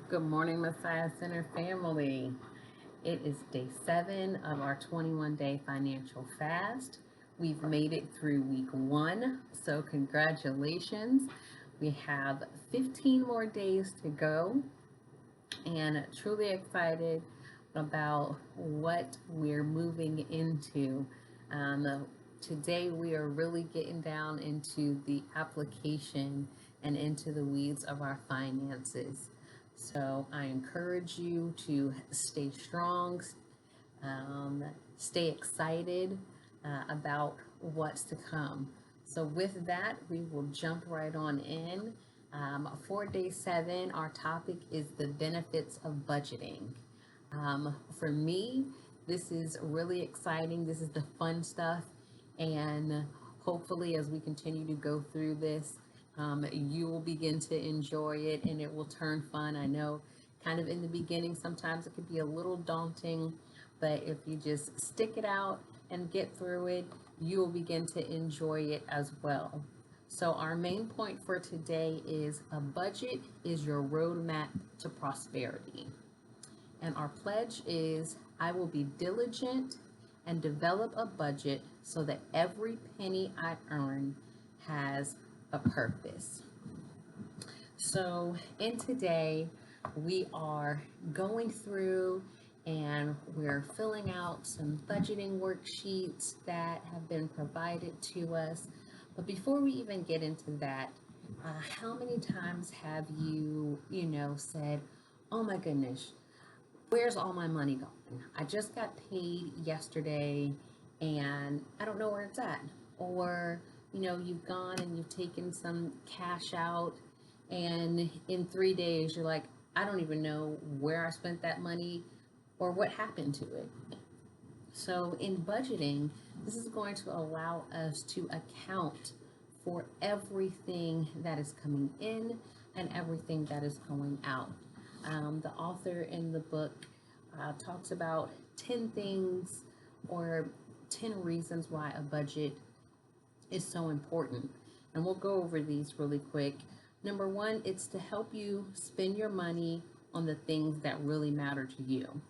Good morning, Messiah Center family. It is day 7 of our 21-day financial fast. We've made it through week 1, so congratulations. We have 15 more days to go, and truly excited about what we're moving into. Today, we are really getting down into the application and into the weeds of our finances. So, I encourage you to stay strong, um, stay excited about what's to come. So, with that, we will jump right on in. For day 7, our topic is the benefits of budgeting. For me, this is really exciting. This is the fun stuff. And hopefully, as we continue to go through this, you will begin to enjoy it and it will turn fun. I know, kind of in the beginning, sometimes it could be a little daunting, but if you just stick it out and get through it, you will begin to enjoy it as well. So, our main point for today is a budget is your roadmap to prosperity. And our pledge is I will be diligent and develop a budget so that every penny I earn has a purpose. So, in today, we are going through and we're filling out some budgeting worksheets that have been provided to us. But before we even get into that, how many times have you said, oh my goodness, where's all my money going? I just got paid yesterday and I don't know where it's at. Or, you've gone and you've taken some cash out, and in 3 days, you're like, I don't even know where I spent that money or what happened to it. So, in budgeting, this is going to allow us to account for everything that is coming in and everything that is going out. The author in the book talks about 10 things or 10 reasons why a budget is so important. And we'll go over these really quick. Number one, it's to help you spend your money on the things that really matter to you.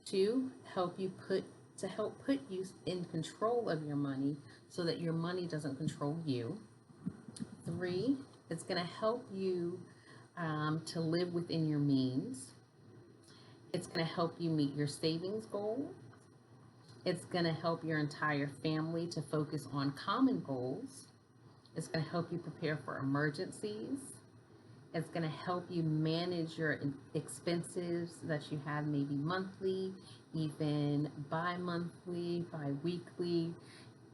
Two, help put you in control of your money so that your money doesn't control you. Three, it's going to help you to live within your means. It's going to help you meet your savings goal. It's going to help your entire family to focus on common goals. It's going to help you prepare for emergencies. It's going to help you manage your expenses that you have maybe monthly, even bi-monthly, bi-weekly,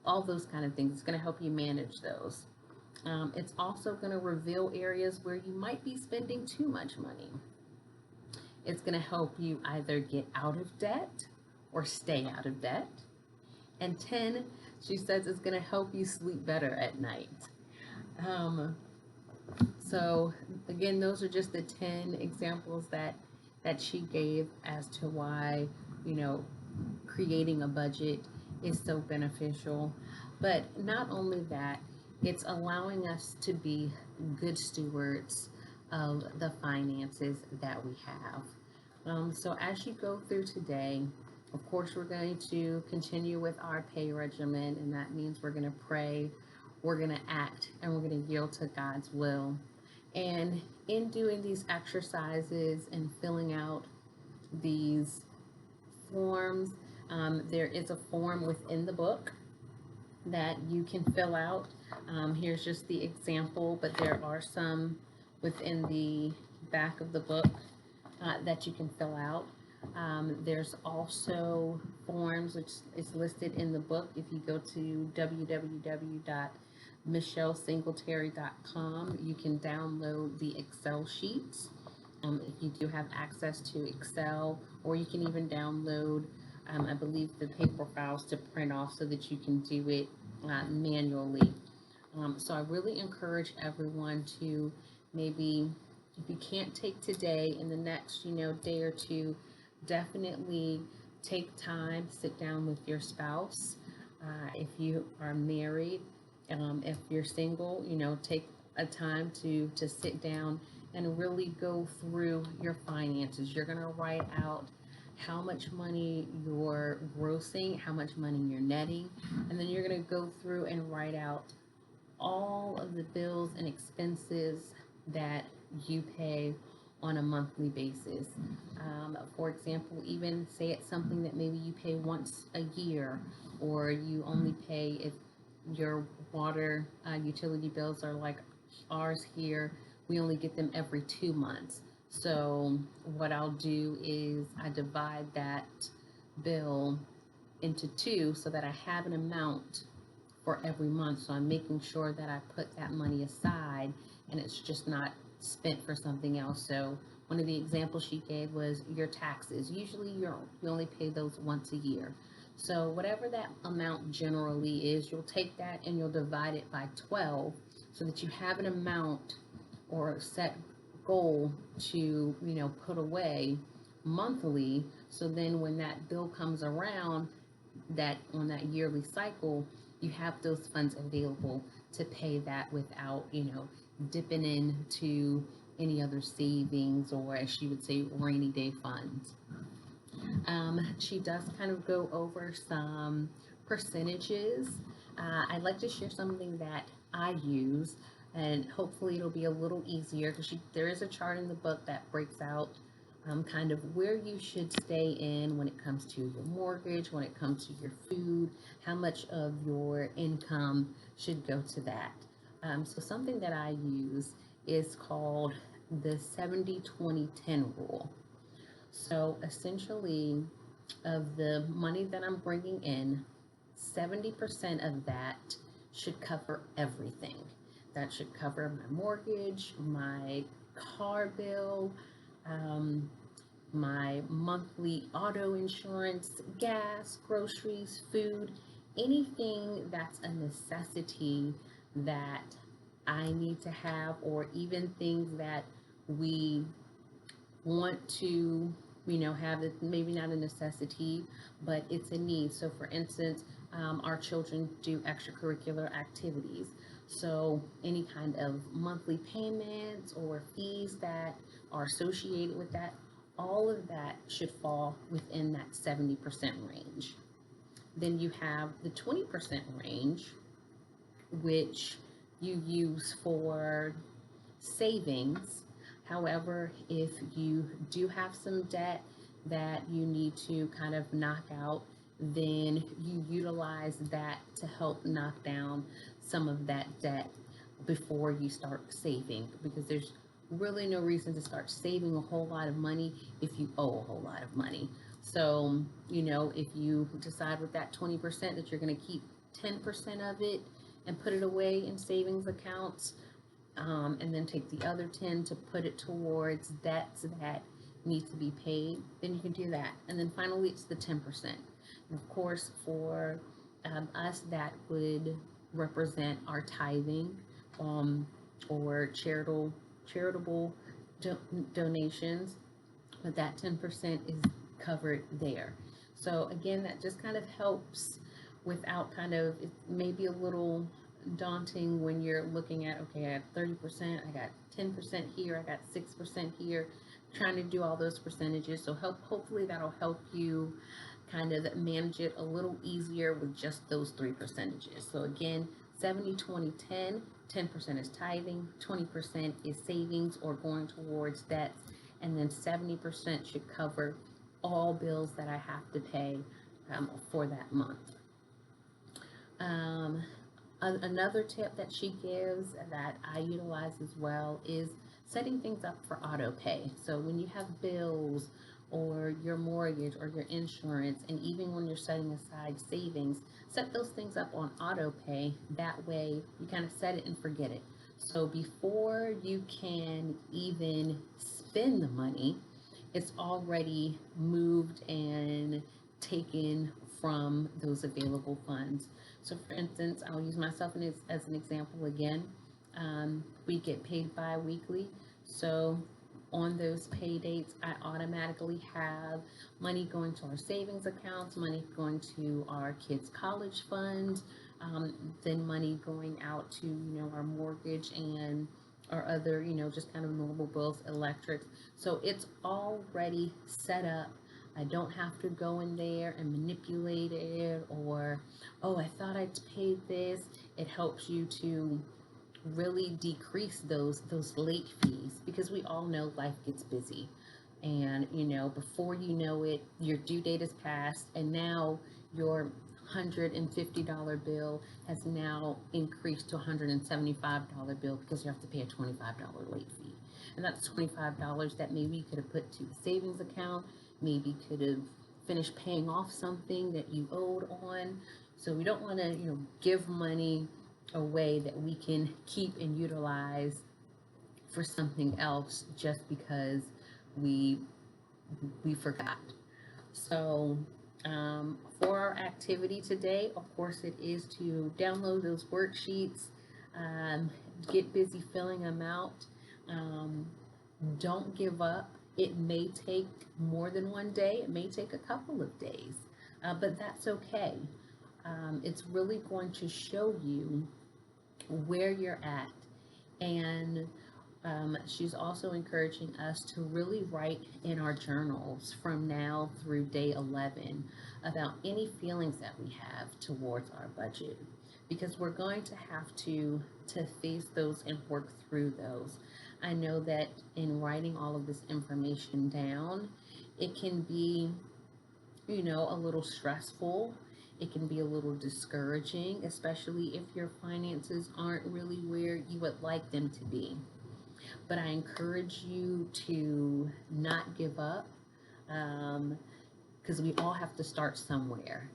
all those kind of things. It's going to help you manage those. It's also going to reveal areas where you might be spending too much money. It's going to help you either get out of debt or stay out of debt. And 10, she says it's going to help you sleep better at night. Um, so again, those are just the 10 examples that she gave as to why, you know, creating a budget is so beneficial. But not only that, it's allowing us to be good stewards of the finances that we have. So as you go through today, of course, we're going to continue with our pay regimen, and that means we're going to pray, we're going to act, and we're going to yield to God's will. And in doing these exercises and filling out these forms, there is a form within the book that you can fill out. Here's just the example, but there are some within the back of the book that you can fill out. There's also forms which is listed in the book. If you go to www.michellesingletary.com, you can download the Excel sheets. If you do have access to Excel, or you can even download, I believe, the paper files to print off so that you can do it manually. So I really encourage everyone to maybe, if you can't take today, in the next, day or two, definitely take time, sit down with your spouse. If you are married, if you're single, take a time to sit down and really go through your finances. You're going to write out how much money you're grossing, how much money you're netting, and then you're going to go through and write out all of the bills and expenses that you pay on a monthly basis. For example, even say it's something that maybe you pay once a year, or you only pay if your water utility bills are like ours here, we only get them every 2 months. So, what I'll do is I divide that bill into two so that I have an amount for every month. So I'm making sure that I put that money aside and it's just not spent for something else. So one of the examples she gave was your taxes. Usually you only pay those once a year. So whatever that amount generally is, you'll take that and you'll divide it by 12 so that you have an amount or a set goal to, put away monthly. So then when that bill comes around, that on that yearly cycle, you have those funds available to pay that without, dipping into any other savings, or as she would say, rainy day funds. She does kind of go over some percentages. I'd like to share something that I use, and hopefully it'll be a little easier because there is a chart in the book that breaks out kind of where you should stay in when it comes to your mortgage, when it comes to your food, how much of your income should go to that. So something that I use is called the 70-20-10 rule. So essentially, of the money that I'm bringing in, 70% of that should cover everything. That should cover my mortgage, my car bill, my monthly auto insurance, gas, groceries, food, anything that's a necessity that I need to have, or even things that we want to, have it, maybe not a necessity, but it's a need. So, for instance, our children do extracurricular activities. So, any kind of monthly payments or fees that are associated with that, all of that should fall within that 70% range. Then you have the 20% range, which you use for savings. However, if you do have some debt that you need to kind of knock out, then you utilize that to help knock down some of that debt before you start saving, because there's really no reason to start saving a whole lot of money if you owe a whole lot of money. So, if you decide with that 20% that you're going to keep 10% of it and put it away in savings accounts, and then take the other 10 to put it towards debts that need to be paid, then you can do that. And then finally, it's the 10%. And of course, for us, that would represent our tithing, or charitable donations, but that 10% is covered there. So again, that just kind of helps without kind of, it may be a little daunting when you're looking at, okay, I have 30%, I got 10% here, I got 6% here, trying to do all those percentages. So hopefully that'll help you kind of manage it a little easier with just those three percentages. So again, 70-20-10, 10% is tithing, 20% is savings or going towards debts, and then 70% should cover all bills that I have to pay for that month. Another tip that she gives that I utilize as well is setting things up for auto pay. So when you have bills or your mortgage or your insurance, and even when you're setting aside savings, set those things up on auto pay. That way you kind of set it and forget it. So before you can even spend the money, it's already moved and taken from those available funds. So for instance, I'll use myself as an example again. We get paid bi-weekly. So on those pay dates, I automatically have money going to our savings accounts, money going to our kids' college funds, then money going out to, our mortgage and or other, just kind of normal bills, electrics. So it's already set up. I don't have to go in there and manipulate it, or, oh, I thought I'd paid this. It helps you to really decrease those late fees, because we all know life gets busy, and before you know it, your due date is passed, and now your $150 bill has now increased to a $175 bill, because you have to pay a $25 late fee. And that's $25 that maybe you could have put to a savings account, maybe could have finished paying off something that you owed on. So we don't want to give money away that we can keep and utilize for something else just because we we forgot. So, for our activity today, of course, it is to download those worksheets, um, get busy filling them out. Um, don't give up. It may take more than one day, it may take a couple of days, but that's okay. It's really going to show you where you're at. And she's also encouraging us to really write in our journals from now through day 11 about any feelings that we have towards our budget, because we're going to have to face those and work through those. I know that in writing all of this information down, it can be, a little stressful. It can be a little discouraging, especially if your finances aren't really where you would like them to be. But I encourage you to not give up, because we all have to start somewhere.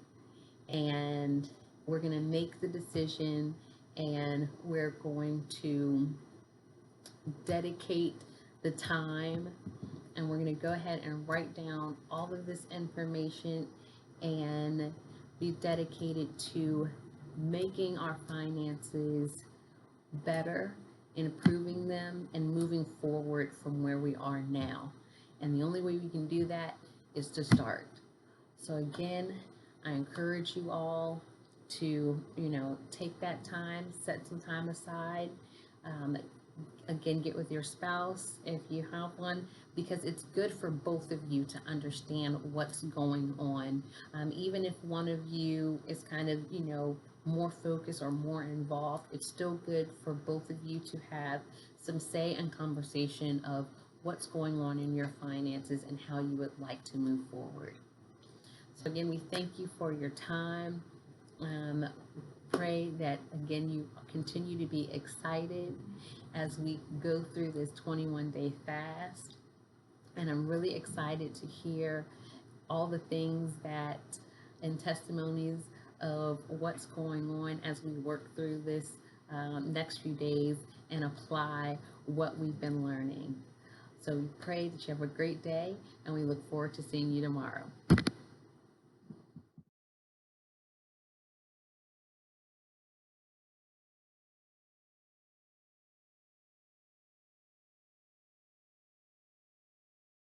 And we're going to make the decision, and we're going to dedicate the time, and we're going to go ahead and write down all of this information and be dedicated to making our finances better, improving them, and moving forward from where we are now. And the only way we can do that is to start. So again, I encourage you all to, take that time, set some time aside. Um, Again, get with your spouse if you have one, because it's good for both of you to understand what's going on. Even if one of you is kind of, more focused or more involved, it's still good for both of you to have some say and conversation of what's going on in your finances and how you would like to move forward. So again, we thank you for your time. Um, Pray that again you continue to be excited as we go through this 21-day fast. And I'm really excited to hear all the things that and testimonies of what's going on as we work through this next few days and apply what we've been learning. So we pray that you have a great day, and we look forward to seeing you tomorrow.